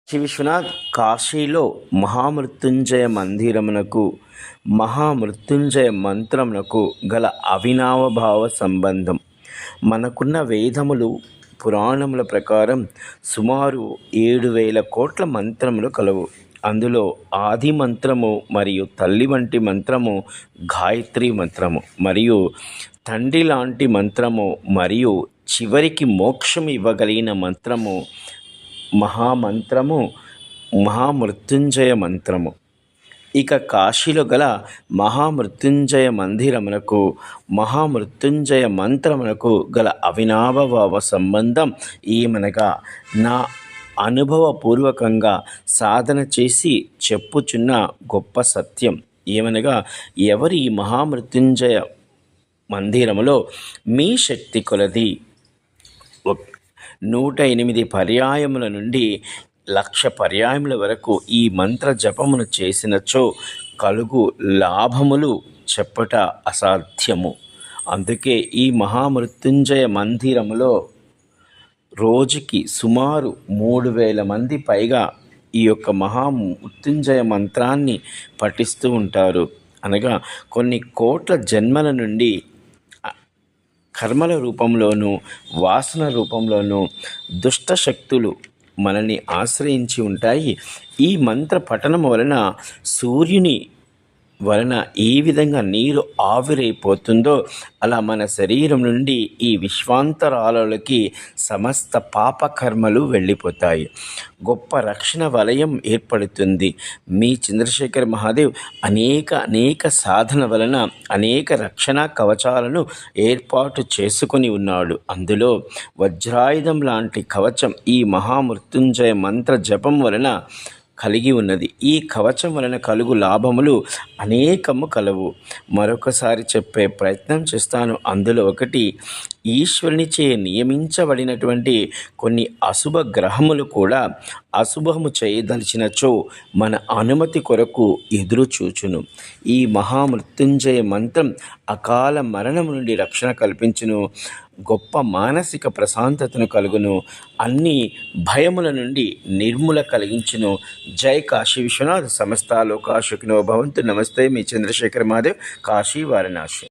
శ్రీ విశ్వనాథ్ కాశీలో మహామృత్యుంజయ మందిరమునకు మహామృత్యుంజయ మంత్రమునకు గల అవినావభావ సంబంధం. మనకున్న వేదములు పురాణముల ప్రకారం సుమారు 7,000 కోట్ల మంత్రములు కలవు. అందులో ఆది మంత్రము మరియు తల్లి వంటి మంత్రము గాయత్రి మంత్రము, మరియు తండ్రి లాంటి మంత్రము, మరియు చివరికి మోక్షం ఇవ్వగలిగిన మంత్రము మహామంత్రము మహామృత్యుంజయ మంత్రము. ఇక కాశీలో గల మహామృత్యుంజయ మందిరమునకు మహామృత్యుంజయ మంత్రమునకు గల అవినాభావ సంబంధం ఏమనగా, నా అనుభవపూర్వకంగా సాధన చేసి చెప్పుచున్న గొప్ప సత్యం ఏమనగా, ఎవరి ఈ మహామృత్యుంజయ మందిరములో మీ శక్తి కొలది 108 పర్యాయముల నుండి 1,00,000 పర్యాయముల వరకు ఈ మంత్ర జపమును చేసినచో కలుగు లాభములు చెప్పట అసాధ్యము. అందుకే ఈ మహామృత్యుంజయ మందిరములో రోజుకి సుమారు 3,000 మంది పైగా ఈ యొక్క మహామృత్యుంజయ మంత్రాన్ని పఠిస్తూ ఉంటారు. అనగా కొన్ని కోట్ల జన్మల నుండి కర్మల రూపంలోనూ వాసన రూపంలోనూ దుష్ట శక్తులు మనల్ని ఆశ్రయించి ఉంటాయి. ఈ మంత్ర పఠనం వలన సూర్యుని వలన ఏ విధంగా నీరు ఆవిరైపోతుందో అలా మన శరీరం నుండి ఈ విశ్వాంతరాలలోకి సమస్త పాపకర్మలు వెళ్ళిపోతాయి. గొప్ప రక్షణ వలయం ఏర్పడుతుంది. మీ చంద్రశేఖర్ మహాదేవ్ అనేక సాధన వలన అనేక రక్షణ కవచాలను ఏర్పాటు చేసుకొని ఉన్నాడు. అందులో వజ్రాయుధం లాంటి కవచం ఈ మహామృత్యుంజయ మంత్ర జపం వలన కలిగి ఉన్నది. ఈ కవచం వలన కలుగు లాభములు అనేకము కలవు. మరొకసారి చెప్పే ప్రయత్నం చేస్తాను. అందులో ఒకటి, ఈశ్వరునిచే నియమించబడినటువంటి కొన్ని అశుభ గ్రహములు కూడా అశుభము చేయదలిచినచో మన అనుమతి కొరకు ఎదురు చూచును. ఈ మహామృత్యుంజయ మంత్రం అకాల మరణం నుండి రక్షణ కల్పించును, గొప్ప మానసిక ప్రశాంతతను కలుగును, అన్ని భయముల నుండి నిర్మూల కలిగించును. జై కాశీ విశ్వనాథ్. సమస్త లోకా సుఖినో భవంతు. నమస్తే, మీ చంద్రశేఖర్ మహాదేవ్, కాశీ వారణాసి.